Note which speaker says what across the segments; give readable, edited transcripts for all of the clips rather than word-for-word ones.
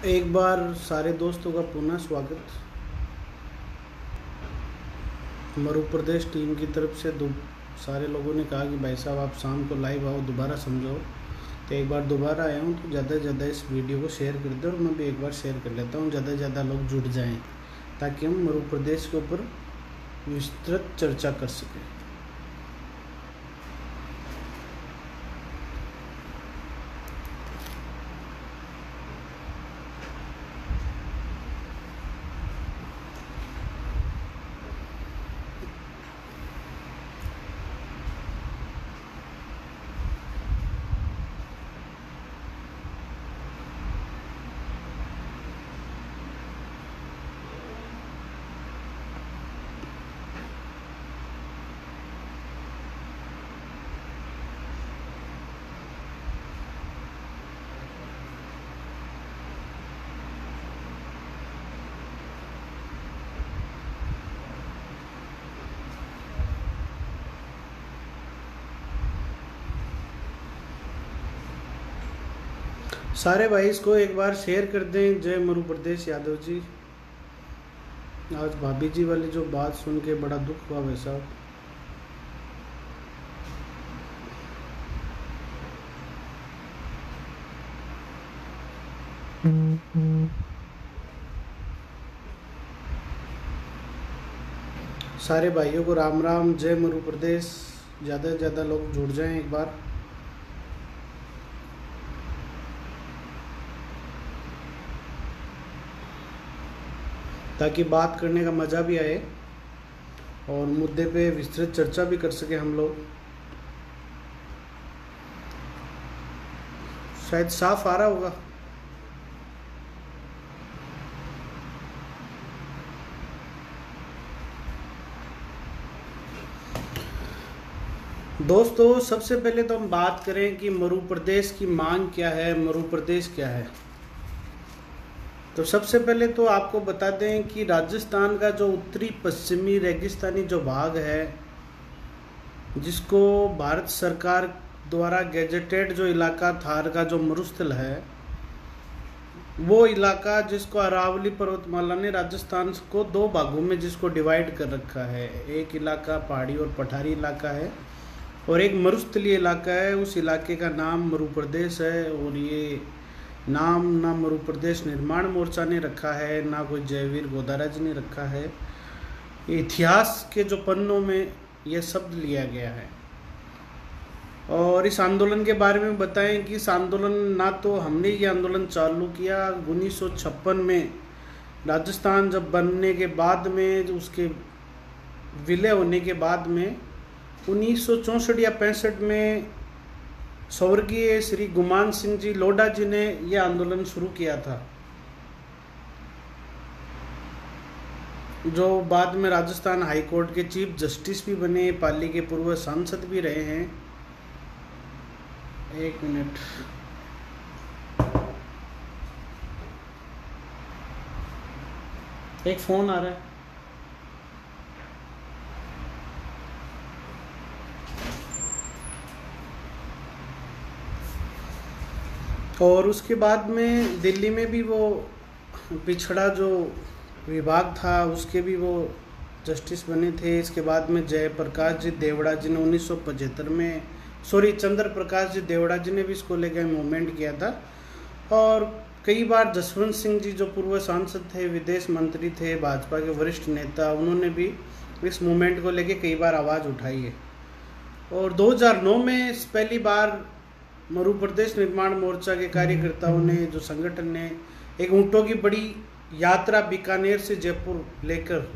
Speaker 1: एक बार सारे दोस्तों का पुनः स्वागत। मध्य प्रदेश टीम की तरफ से सारे लोगों ने कहा कि भाई साहब आप शाम को लाइव आओ, दोबारा समझाओ। तो एक बार दोबारा आया हूँ, तो ज़्यादा से ज़्यादा इस वीडियो को शेयर कर दो और मैं भी एक बार शेयर कर लेता हूँ, ज़्यादा से ज़्यादा लोग जुड़ जाएँ ताकि हम मध्य प्रदेश के ऊपर विस्तृत चर्चा कर सकें। सारे भाई इसको एक बार शेयर कर दें। जय मध्य प्रदेश यादव जी। आज भाभी जी वाली जो बात सुन के बड़ा दुख हुआ भाई साहब। सारे भाइयों को राम राम, जय मध्य प्रदेश। ज़्यादा से ज़्यादा लोग जुड़ जाएं एक बार। ताकि बात करने का मज़ा भी आए और मुद्दे पे विस्तृत चर्चा भी कर सके हम लोग। शायद साफ आ रहा होगा। दोस्तों, सबसे पहले तो हम बात करें कि मध्य प्रदेश की मांग क्या है, मध्य प्रदेश क्या है। तो सबसे पहले तो आपको बता दें कि राजस्थान का जो उत्तरी पश्चिमी रेगिस्तानी जो भाग है, जिसको भारत सरकार द्वारा गैजेटेड जो इलाका थार का जो मरुस्थल है, वो इलाका जिसको अरावली पर्वतमाला ने राजस्थान को दो भागों में जिसको डिवाइड कर रखा है। एक इलाका पहाड़ी और पठारी इलाका है और एक मरुस्थलीय इलाका है। उस इलाके का नाम मध्य प्रदेश है और ये नाम ना मध्य प्रदेश निर्माण मोर्चा ने रखा है, ना कोई जयवीर गोदाराज ने रखा है। इतिहास के जो पन्नों में यह शब्द लिया गया है। और इस आंदोलन के बारे में बताएं कि इस आंदोलन, ना तो हमने ये आंदोलन चालू किया 1956 में राजस्थान जब बनने के बाद में, उसके विलय होने के बाद में 1964 या 65 में स्वर्गीय श्री गुमान सिंह जी लोढ़ा जी ने यह आंदोलन शुरू किया था, जो बाद में राजस्थान हाई कोर्ट के चीफ जस्टिस भी बने, पाली के पूर्व सांसद भी रहे हैं। एक मिनट, एक फोन आ रहा है। और उसके बाद में दिल्ली में भी वो पिछड़ा जो विभाग था उसके भी वो जस्टिस बने थे। इसके बाद में जयप्रकाश जी देवड़ा जी ने 1975 में, चंद्र प्रकाश जी देवड़ा जी ने भी इसको लेकर मूवमेंट किया था। और कई बार जसवंत सिंह जी जो पूर्व सांसद थे, विदेश मंत्री थे, भाजपा के वरिष्ठ नेता, उन्होंने भी इस मूवमेंट को लेकर कई बार आवाज़ उठाई है। और 2009 में पहली बार मध्य प्रदेश निर्माण मोर्चा के कार्यकर्ताओं ने, जो संगठन ने, एक ऊँटों की बड़ी यात्रा बीकानेर से जयपुर लेकर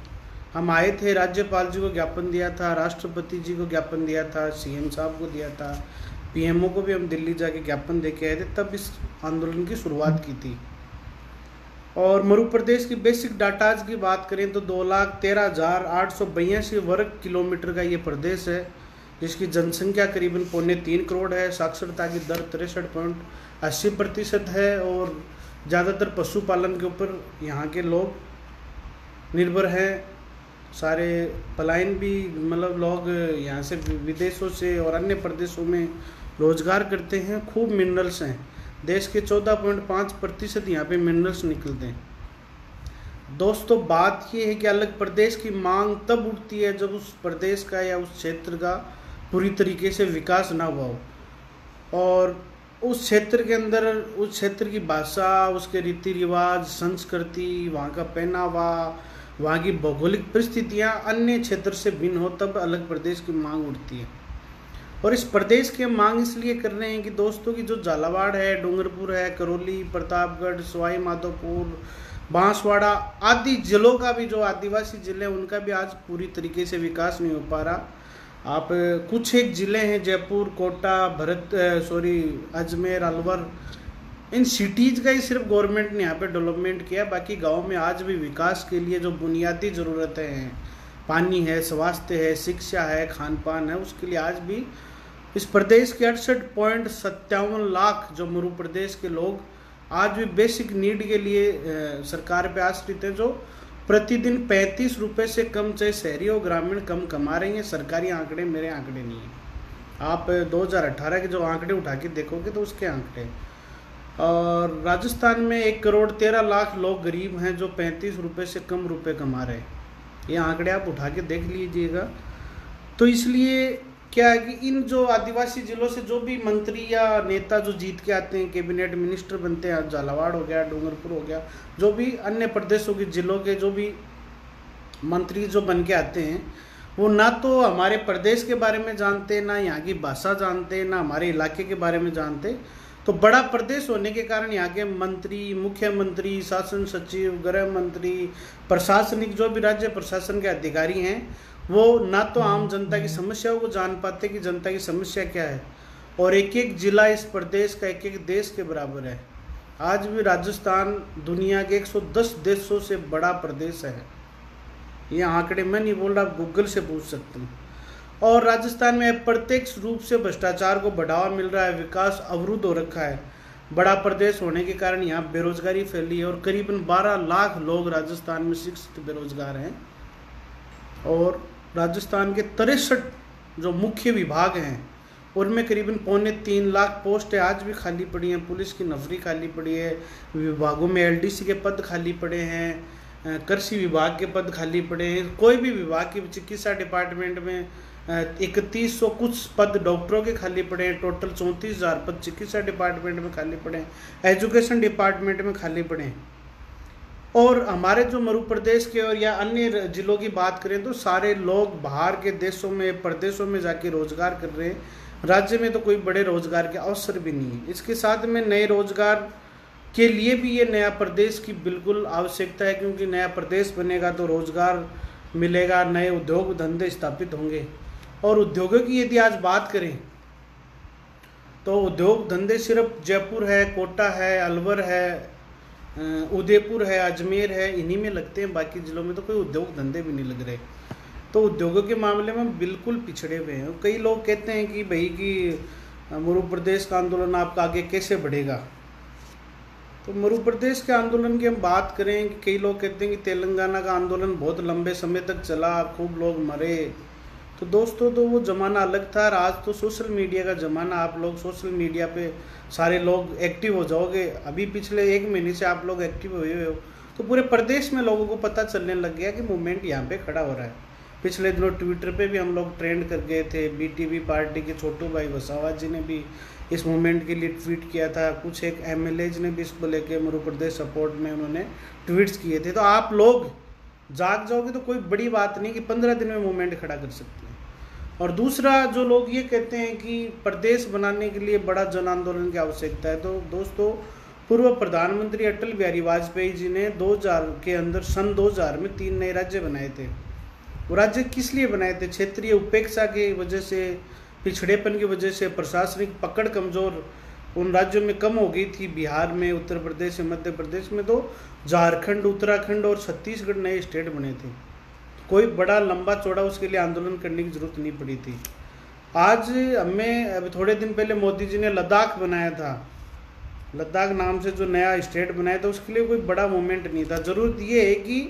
Speaker 1: हम आए थे। राज्यपाल जी को ज्ञापन दिया था, राष्ट्रपति जी को ज्ञापन दिया था, सीएम साहब को दिया था, पीएमओ को भी हम दिल्ली जाके ज्ञापन दे के आए थे। तब इस आंदोलन की शुरुआत की थी। और मध्य प्रदेश की बेसिक डाटाज की बात करें तो 2,13,882 वर्ग किलोमीटर का ये प्रदेश है, जिसकी जनसंख्या करीबन 3.25 करोड़ है। साक्षरता की दर 63.80% है और ज़्यादातर पशुपालन के ऊपर यहाँ के लोग निर्भर हैं। सारे पलायन भी, मतलब लोग यहाँ से विदेशों से और अन्य प्रदेशों में रोजगार करते हैं। खूब मिनरल्स हैं। देश के 14.5% यहाँ पे मिनरल्स निकलते हैं। दोस्तों बात ये है कि अलग प्रदेश की मांग तब उठती है जब उस प्रदेश का या उस क्षेत्र का पूरी तरीके से विकास ना हुआ हो और उस क्षेत्र के अंदर उस क्षेत्र की भाषा, उसके रीति रिवाज, संस्कृति, वहाँ का पहनावा, वहाँ की भौगोलिक परिस्थितियाँ अन्य क्षेत्र से भिन्न हो, तब अलग प्रदेश की मांग उठती है। और इस प्रदेश की मांग इसलिए कर रहे हैं कि दोस्तों की जो झालावाड़ है, डूंगरपुर है, करौली, प्रतापगढ़, सवाई माधोपुर, बांसवाड़ा आदि जिलों का भी, जो आदिवासी जिले हैं उनका भी आज पूरी तरीके से विकास नहीं हो पा रहा। आप कुछ एक ज़िले हैं, जयपुर, कोटा, अजमेर, अलवर, इन सिटीज़ का ही सिर्फ गवर्नमेंट ने यहाँ पे डेवलपमेंट किया। बाकी गांव में आज भी विकास के लिए जो बुनियादी ज़रूरतें हैं, पानी है, स्वास्थ्य है, शिक्षा है, खान पान है, उसके लिए आज भी इस प्रदेश के 68.57 लाख जो मरू प्रदेश के लोग आज भी बेसिक नीड के लिए सरकार पे आश्रित हैं, जो प्रतिदिन 35 रुपये से कम, चाहे शहरी और ग्रामीण, कम कमा रही हैं। सरकारी आंकड़े, मेरे आंकड़े नहीं हैं। आप 2018 के जो आंकड़े उठा के देखोगे तो उसके आंकड़े। और राजस्थान में 1,13,00,000 लोग गरीब हैं जो 35 रुपये से कम रुपए कमा रहे हैं। ये आंकड़े आप उठा के देख लीजिएगा। तो इसलिए क्या है कि इन जो आदिवासी जिलों से जो भी मंत्री या नेता जो जीत के आते हैं, कैबिनेट मिनिस्टर बनते हैं, झालावाड़ हो गया, डूंगरपुर हो गया, जो भी अन्य प्रदेशों के जिलों के जो भी मंत्री जो बन के आते हैं, वो ना तो हमारे प्रदेश के बारे में जानते, ना यहाँ की भाषा जानते, ना हमारे इलाके के बारे में जानते। तो बड़ा प्रदेश होने के कारण यहाँ के मंत्री, मुख्यमंत्री, शासन सचिव, गृह मंत्री, प्रशासनिक जो भी राज्य प्रशासन के अधिकारी हैं, वो ना तो आम जनता की समस्याओं को जान पाते कि जनता की समस्या क्या है। और एक एक जिला इस प्रदेश का एक एक देश के बराबर है। आज भी राजस्थान दुनिया के 110 देशों से बड़ा प्रदेश है। ये आंकड़े मैं नहीं बोल रहा, आप गूगल से पूछ सकते हैं। और राजस्थान में अप्रत्यक्ष रूप से भ्रष्टाचार को बढ़ावा मिल रहा है, विकास अवरुद्ध हो रखा है। बड़ा प्रदेश होने के कारण यहाँ बेरोजगारी फैली है और करीबन 12 लाख लोग राजस्थान में शिक्षित बेरोजगार हैं। और राजस्थान के 63 जो मुख्य विभाग हैं उनमें करीबन 2.25 लाख पोस्ट आज भी खाली पड़ी हैं। पुलिस की नौकरी खाली पड़ी है, विभागों में एलडीसी के पद खाली पड़े हैं, कृषि विभाग के पद खाली पड़े हैं, कोई भी विभाग की, चिकित्सा डिपार्टमेंट में 3100 कुछ पद डॉक्टरों के खाली पड़े हैं। टोटल 34,000 पद चिकित्सा डिपार्टमेंट में खाली पड़े हैं, एजुकेशन डिपार्टमेंट में खाली पड़े हैं। और हमारे जो मरू प्रदेश के और या अन्य जिलों की बात करें तो सारे लोग बाहर के देशों में, प्रदेशों में जाके रोजगार कर रहे हैं। राज्य में तो कोई बड़े रोजगार के अवसर भी नहीं है। इसके साथ में नए रोजगार के लिए भी ये नया प्रदेश की बिल्कुल आवश्यकता है, क्योंकि नया प्रदेश बनेगा तो रोजगार मिलेगा, नए उद्योग धंधे स्थापित होंगे। और उद्योगों की यदि आज बात करें तो उद्योग धंधे सिर्फ जयपुर है, कोटा है, अलवर है, उदयपुर है, अजमेर है, इन्हीं में लगते हैं। बाकी जिलों में तो कोई उद्योग धंधे भी नहीं लग रहे। तो उद्योगों के मामले में बिल्कुल पिछड़े हुए हैं। कई लोग कहते हैं कि भाई कि मरू प्रदेश का आंदोलन आपका आगे कैसे बढ़ेगा। तो मरू प्रदेश के आंदोलन की हम बात करें कि कई लोग कहते हैं कि तेलंगाना का आंदोलन बहुत लंबे समय तक चला, खूब लोग मरे। तो दोस्तों तो वो ज़माना अलग था। और आज तो सोशल मीडिया का ज़माना, आप लोग सोशल मीडिया पे सारे लोग एक्टिव हो जाओगे। अभी पिछले 1 महीने से आप लोग एक्टिव हुए हो तो पूरे प्रदेश में लोगों को पता चलने लग गया कि मूवमेंट यहाँ पे खड़ा हो रहा है। पिछले दिनों ट्विटर पे भी हम लोग ट्रेंड कर गए थे। बीटीवी पार्टी के छोटू भाई वसावा जी ने भी इस मूवमेंट के लिए ट्वीट किया था। कुछ एक एमएलएज ने भी इसको लेके मरू प्रदेश सपोर्ट में उन्होंने ट्वीट्स किए थे। तो आप लोग जाग जाओगे तो कोई बड़ी बात नहीं कि 15 दिन में मूवमेंट खड़ा कर सकते हैं। और दूसरा, जो लोग ये कहते हैं कि प्रदेश बनाने के लिए बड़ा जन आंदोलन की आवश्यकता है, तो दोस्तों पूर्व प्रधानमंत्री अटल बिहारी वाजपेयी जी ने 2000 के अंदर सन 2000 में 3 नए राज्य बनाए थे। वो राज्य किस लिए बनाए थे? क्षेत्रीय उपेक्षा की वजह से, पिछड़ेपन की वजह से, प्रशासनिक पकड़ कमज़ोर उन राज्यों में कम हो गई थी। बिहार में, उत्तर प्रदेश में, मध्य प्रदेश में तो झारखंड, उत्तराखंड और छत्तीसगढ़ नए स्टेट बने थे। कोई बड़ा लंबा चौड़ा उसके लिए आंदोलन करने की जरूरत नहीं पड़ी थी। आज हमें अभी थोड़े दिन पहले मोदी जी ने लद्दाख बनाया था। लद्दाख नाम से जो नया स्टेट बनाया था उसके लिए कोई बड़ा मूवमेंट नहीं था। जरूरत ये है कि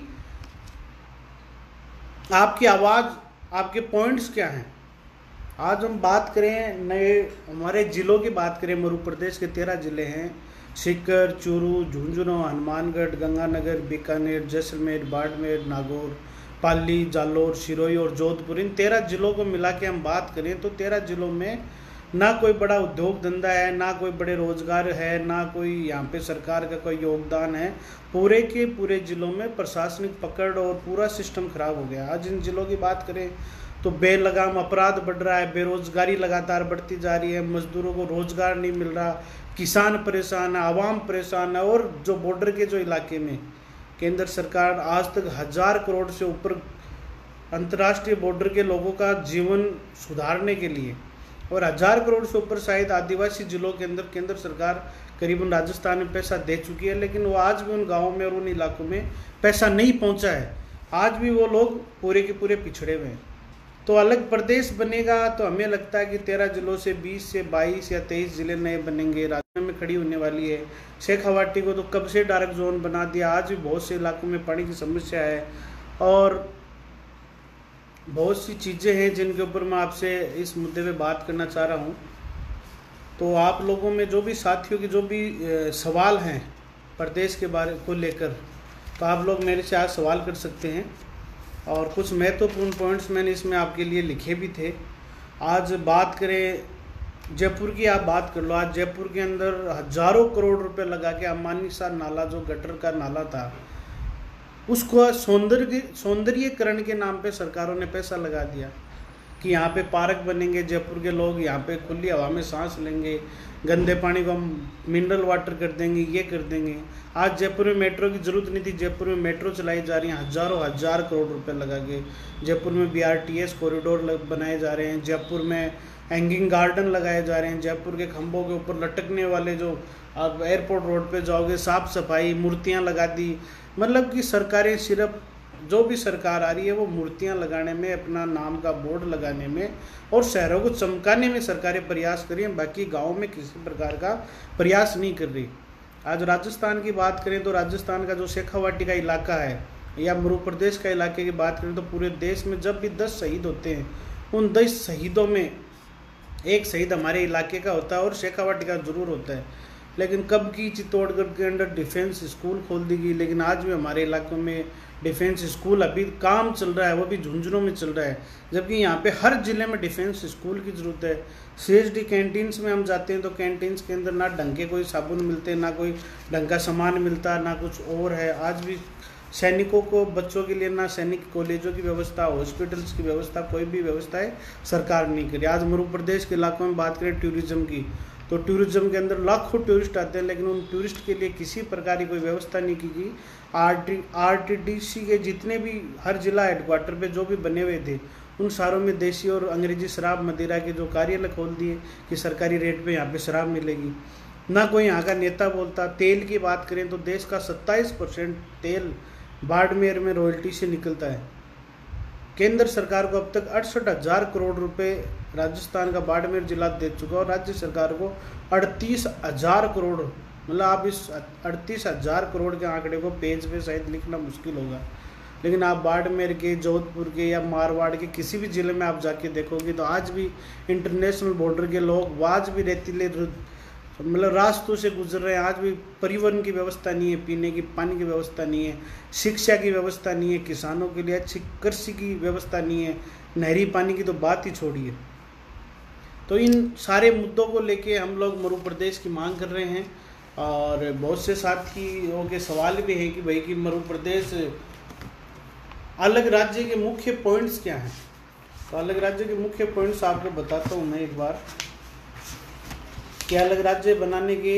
Speaker 1: आपकी आवाज़, आपके पॉइंट्स क्या हैं, आज हम बात करें नए हमारे ज़िलों की बात करें। मध्य प्रदेश के 13 ज़िले हैं। सीकर, चूरू, झुंझुनू, हनुमानगढ़, गंगानगर, बीकानेर, जैसलमेर, बाड़मेर, नागौर, पाली, जालोर, सिरोही और जोधपुर। इन 13 ज़िलों को मिला के हम बात करें तो 13 ज़िलों में ना कोई बड़ा उद्योग धंधा है, ना कोई बड़े रोजगार है, ना कोई यहाँ पे सरकार का कोई योगदान है। पूरे के पूरे ज़िलों में प्रशासनिक पकड़ और पूरा सिस्टम खराब हो गया। आज इन ज़िलों की बात करें तो बेलगाम अपराध बढ़ रहा है, बेरोजगारी लगातार बढ़ती जा रही है, मजदूरों को रोजगार नहीं मिल रहा, किसान परेशान है, आवाम परेशान है। और जो बॉर्डर के जो इलाके में केंद्र सरकार आज तक 1000 करोड़ से ऊपर अंतर्राष्ट्रीय बॉर्डर के लोगों का जीवन सुधारने के लिए और 1000 करोड़ से ऊपर शायद आदिवासी जिलों के अंदर केंद्र सरकार करीबन राजस्थान में पैसा दे चुकी है, लेकिन वो आज भी उन गाँवों में और उन इलाकों में पैसा नहीं पहुँचा है। आज भी वो लोग पूरे के पूरे पिछड़े हुए हैं। तो अलग प्रदेश बनेगा तो हमें लगता है कि 13 जिलों से 20 से 22 या 23 जिले नए बनेंगे। राज्य में खड़ी होने वाली है। शेखावाटी को तो कब से डार्क जोन बना दिया। आज भी बहुत से इलाकों में पानी की समस्या है और बहुत सी चीज़ें हैं जिनके ऊपर मैं आपसे इस मुद्दे पे बात करना चाह रहा हूँ। तो आप लोगों में जो भी साथियों के जो भी सवाल हैं प्रदेश के बारे को लेकर, तो आप लोग मेरे से आज सवाल कर सकते हैं। और कुछ महत्वपूर्ण पॉइंट्स मैंने इसमें आपके लिए लिखे भी थे। आज बात करें जयपुर की, आप बात कर लो। आज जयपुर के अंदर हजारों करोड़ रुपए लगा के अम्बानी सा नाला, जो गटर का नाला था, उसको सौंदर्यीकरण के नाम पे सरकारों ने पैसा लगा दिया कि यहाँ पे पार्क बनेंगे, जयपुर के लोग यहाँ पे खुली हवा में सांस लेंगे, गंदे पानी को हम मिनरल वाटर कर देंगे, ये कर देंगे। आज जयपुर में मेट्रो की ज़रूरत नहीं थी, जयपुर में मेट्रो चलाई जा रही है हजार करोड़ रुपए लगा के। जयपुर में BRTS कॉरिडोर बनाए जा रहे हैं, जयपुर में हैंगिंग गार्डन लगाए जा रहे हैं, जयपुर के खंभों के ऊपर लटकने वाले जो आप एयरपोर्ट रोड पे जाओगे साफ़ सफाई, मूर्तियाँ लगा दी। मतलब कि सरकारें सिर्फ जो भी सरकार आ रही है वो मूर्तियां लगाने में, अपना नाम का बोर्ड लगाने में और शहरों को चमकाने में सरकारें प्रयास कर रही हैं, बाकी गाँव में किसी प्रकार का प्रयास नहीं कर रही। आज राजस्थान की बात करें तो राजस्थान का जो शेखावाटी का इलाका है या मध्य प्रदेश का इलाके की बात करें तो पूरे देश में जब भी 10 शहीद होते हैं, उन 10 शहीदों में एक शहीद हमारे इलाके का होता है और शेखावाटी का जरूर होता है। लेकिन कब की चित्तौड़गढ़ के अंदर डिफेंस स्कूल खोल दी गई, लेकिन आज भी हमारे इलाकों में डिफेंस स्कूल अभी काम चल रहा है, वो भी झुंझुनू में चल रहा है, जबकि यहाँ पे हर जिले में डिफेंस स्कूल की ज़रूरत है। CSD कैंटीन्स में हम जाते हैं तो कैंटीन्स के अंदर ना ढंग के कोई साबुन मिलते, ना कोई ढंग का सामान मिलता, ना कुछ और है। आज भी सैनिकों को बच्चों के लिए ना सैनिक कॉलेजों की व्यवस्था, हॉस्पिटल्स की व्यवस्था, कोई भी व्यवस्था है सरकार नहीं करी। आज मध्य प्रदेश के इलाकों में बात करें टूरिज्म की, तो टूरिज्म के अंदर लाखों टूरिस्ट आते हैं, लेकिन उन टूरिस्ट के लिए किसी प्रकार की कोई व्यवस्था नहीं की गई। RTDC के जितने भी हर जिला हेडक्वार्टर पे जो भी बने हुए थे, उन सारों में देसी और अंग्रेजी शराब मदिरा के जो कार्यालय खोल दिए कि सरकारी रेट पे यहाँ पे शराब मिलेगी। ना कोई यहाँ का नेता बोलता। तेल की बात करें तो देश का 27% तेल बाड़मेर में रॉयल्टी से निकलता है। केंद्र सरकार को अब तक 68,000 करोड़ रुपए राजस्थान का बाड़मेर जिला दे चुका और राज्य सरकार को 38,000 करोड़, मतलब आप इस 38,000 करोड़ के आंकड़े को पेज पे शायद लिखना मुश्किल होगा, लेकिन आप बाड़मेर के, जोधपुर के या मारवाड़ के किसी भी ज़िले में आप जाके देखोगे तो आज भी इंटरनेशनल बॉर्डर के लोग आज भी रेतीले मतलब रास्तों से गुजर रहे हैं। आज भी परिवहन की व्यवस्था नहीं है, पीने की पानी की व्यवस्था नहीं है, शिक्षा की व्यवस्था नहीं है, किसानों के लिए अच्छी कृषि की व्यवस्था नहीं है, नहरी पानी की तो बात ही छोड़िए। तो इन सारे मुद्दों को लेके हम लोग मध्य प्रदेश की मांग कर रहे हैं और बहुत से साथियों के सवाल भी हैं कि भाई कि मध्य प्रदेश अलग राज्य के मुख्य पॉइंट्स क्या हैं। तो अलग राज्य के मुख्य पॉइंट्स आपको बताता हूँ मैं एक बार कि अलग राज्य बनाने के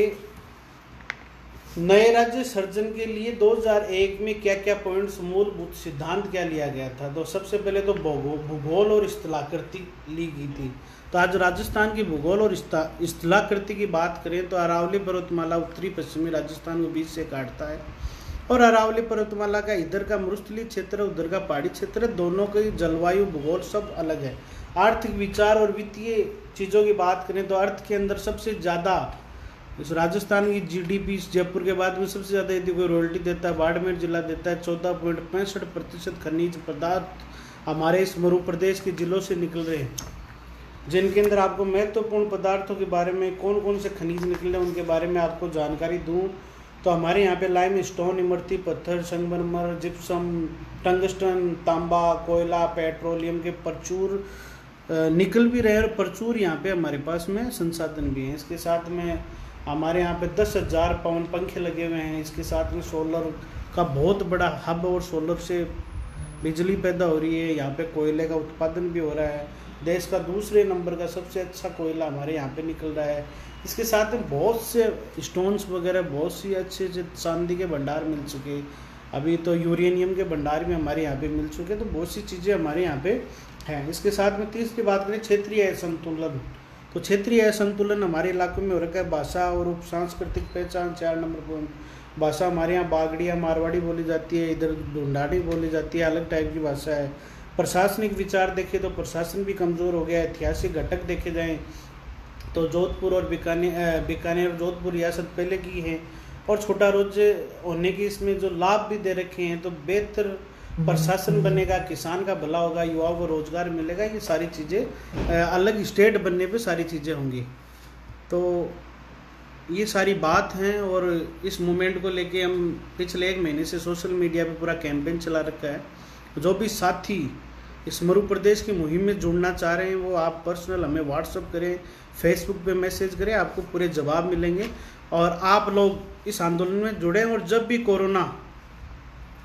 Speaker 1: नए राज्य सर्जन के लिए 2001 में क्या क्या पॉइंट्स, मूलभूत सिद्धांत क्या लिया गया था। तो सबसे पहले तो भूगोल और स्थलाकृति ली गई थी। तो आज राजस्थान की भूगोल और स्थलाकृति की बात करें तो अरावली पर्वतमाला उत्तरी पश्चिमी राजस्थान को बीच से काटता है और अरावली पर्वतमाला का इधर का मरुस्थलीय क्षेत्र, उधर का पहाड़ी क्षेत्र, दोनों की जलवायु भूगोल सब अलग है। आर्थिक विचार और वित्तीय चीज़ों की बात करें तो अर्थ के अंदर सबसे ज़्यादा इस राजस्थान की GDP जयपुर के बाद में सबसे ज़्यादा यदि कोई रॉयल्टी देता है बाड़मेर जिला देता है। 14.65% खनिज पदार्थ हमारे इस मध्य प्रदेश के जिलों से निकल रहे हैं। जिनके अंदर आपको महत्वपूर्ण पदार्थों के बारे में, कौन कौन से खनिज निकले उनके बारे में आपको जानकारी दूं, तो हमारे यहाँ पे लाइम स्टोन, इमरती पत्थर, संगमरमर, जिप्सम, टंगस्टन, तांबा, कोयला, पेट्रोलियम के प्रचुर निकल भी रहे और प्रचुर यहाँ पे हमारे पास में संसाधन भी हैं। इसके साथ में हमारे यहाँ पे 10,000 पवन पंखे लगे हुए हैं। इसके साथ में सोलर का बहुत बड़ा हब और सोलर से बिजली पैदा हो रही है। यहाँ पे कोयले का उत्पादन भी हो रहा है। देश का दूसरे नंबर का सबसे अच्छा कोयला हमारे यहाँ पे निकल रहा है। इसके साथ में बहुत से स्टोन्स वगैरह, बहुत सी अच्छे चांदी के भंडार मिल चुके, अभी तो यूरेनियम के भंडार भी हमारे यहाँ पे मिल चुके, तो बहुत सी चीज़ें हमारे यहाँ पे हैं। इसके साथ में तीसरी बात करें क्षेत्रीय संतुलन, तो क्षेत्रीय संतुलन हमारे इलाकों में हो रखा है। भाषा और उप सांस्कृतिक पहचान 4 नंबर पॉइंट। भाषा हमारे यहाँ बागड़िया मारवाड़ी बोली जाती है, इधर ढूंढाड़ी बोली जाती है, अलग टाइप की भाषा है। प्रशासनिक विचार देखें तो प्रशासन भी कमज़ोर हो गया है। ऐतिहासिक घटक देखे जाएँ तो जोधपुर और बीकानेर और जोधपुर रियासत पहले की है और छोटा राज्य होने की इसमें जो लाभ भी दे रखे हैं। तो बेहतर प्रशासन बनेगा, किसान का भला होगा, युवाओं को रोजगार मिलेगा, ये सारी चीज़ें अलग स्टेट बनने पे सारी चीज़ें होंगी। तो ये सारी बात हैं और इस मूवमेंट को लेके हम पिछले 1 महीने से सोशल मीडिया पे पूरा कैंपेन चला रखा है। जो भी साथी इस मरु प्रदेश की मुहिम में जुड़ना चाह रहे हैं वो आप पर्सनल हमें व्हाट्सअप करें, फेसबुक पे मैसेज करें, आपको पूरे जवाब मिलेंगे और आप लोग इस आंदोलन में जुड़ें। और जब भी कोरोना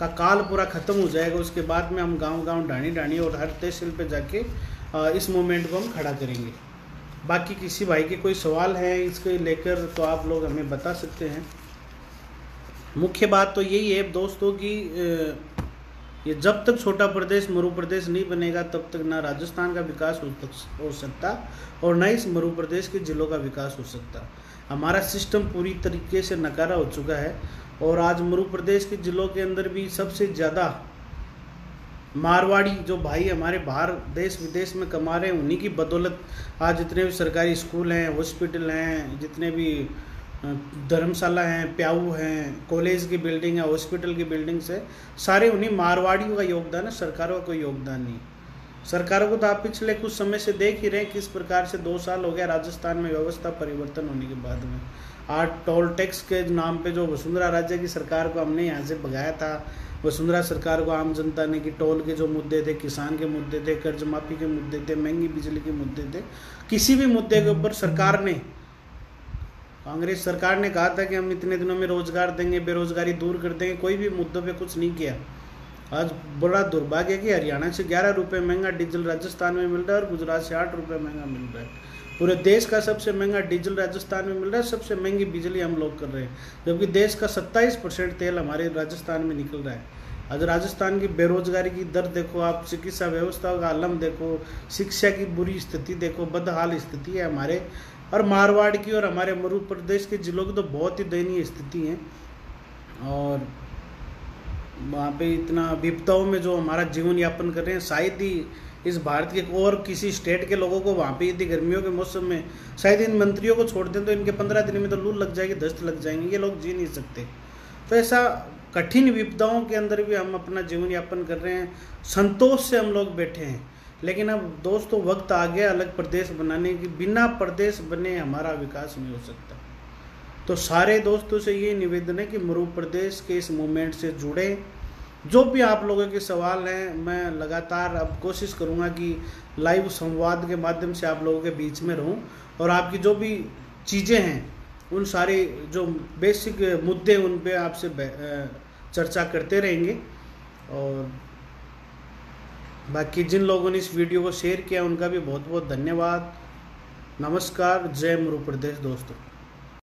Speaker 1: का काल पूरा ख़त्म हो जाएगा उसके बाद में हम गांव-गांव, ढाणी-ढाणी और हर तहसील पे जाके इस मूवमेंट को हम खड़ा करेंगे। बाकी किसी भाई के कोई सवाल है इसको लेकर तो आप लोग हमें बता सकते हैं। मुख्य बात तो यही है दोस्तों कि ये जब तक छोटा प्रदेश मरु प्रदेश नहीं बनेगा तब तक ना राजस्थान का विकास हो सकता और ना इस मरु प्रदेश के जिलों का विकास हो सकता। हमारा सिस्टम पूरी तरीके से नकारा हो चुका है और आज मरु प्रदेश के जिलों के अंदर भी सबसे ज़्यादा मारवाड़ी जो भाई हमारे बाहर देश विदेश में कमा रहे हैं, उन्हीं की बदौलत आज जितने भी सरकारी स्कूल हैं, हॉस्पिटल हैं, जितने भी धर्मशाला हैं, प्याऊ हैं, कॉलेज की बिल्डिंग है, हॉस्पिटल की बिल्डिंग्स है, सारे उन्हीं मारवाड़ियों का योगदान है, सरकारों का कोई योगदान नहीं। सरकारों को तो आप पिछले कुछ समय से देख ही रहे हैं किस प्रकार से 2 साल हो गया राजस्थान में व्यवस्था परिवर्तन होने के बाद में। आज टोल टैक्स के नाम पे जो वसुंधरा राज्य की सरकार को हमने यहाँ से भगाया था, वसुंधरा सरकार को आम जनता ने कि टोल के जो मुद्दे थे, किसान के मुद्दे थे, कर्ज माफी के मुद्दे थे, महंगी बिजली के मुद्दे थे, किसी भी मुद्दे के ऊपर सरकार ने, कांग्रेस सरकार ने कहा था कि हम इतने दिनों में रोजगार देंगे, बेरोजगारी दूर कर देंगे, कोई भी मुद्दों पे कुछ नहीं किया। आज बड़ा दुर्भाग्य है कि हरियाणा से 11 रुपये महंगा डीजल राजस्थान में मिल रहा है और गुजरात से 8 रुपये महंगा मिल रहा है। पूरे देश का सबसे महंगा डीजल राजस्थान में मिल रहा है, सबसे महंगी बिजली हम लोग कर रहे हैं, जबकि देश का 27% तेल हमारे राजस्थान में निकल रहा है। आज राजस्थान की बेरोजगारी की दर देखो आप, चिकित्सा व्यवस्था का आलम देखो, शिक्षा की बुरी स्थिति देखो, बदहाल स्थिति है हमारे, और मारवाड़ की और हमारे मरु प्रदेश के जिलों की तो बहुत ही दयनीय स्थिति है। और वहाँ पे इतना विपदाओं में जो हमारा जीवन यापन कर रहे हैं, शायद ही इस भारत के और किसी स्टेट के लोगों को वहाँ पे यदि गर्मियों के मौसम में शायद इन मंत्रियों को छोड़ दें तो इनके 15 दिन में तो लू लग जाएगी, दस्त लग जाएंगे, ये लोग जी नहीं सकते। तो ऐसा कठिन विपदाओं के अंदर भी हम अपना जीवन यापन कर रहे हैं, संतोष से हम लोग बैठे हैं। लेकिन अब दोस्तों वक्त आ गया अलग प्रदेश बनाने की, बिना प्रदेश बने हमारा विकास नहीं हो सकता। तो सारे दोस्तों से ये निवेदन है कि मरु प्रदेश के इस मूवमेंट से जुड़े। जो भी आप लोगों के सवाल हैं मैं लगातार अब कोशिश करूंगा कि लाइव संवाद के माध्यम से आप लोगों के बीच में रहूं और आपकी जो भी चीज़ें हैं उन सारे जो बेसिक मुद्दे उन पे आपसे चर्चा करते रहेंगे। और बाकी जिन लोगों ने इस वीडियो को शेयर किया उनका भी बहुत बहुत धन्यवाद। नमस्कार, जय मरु प्रदेश दोस्तों।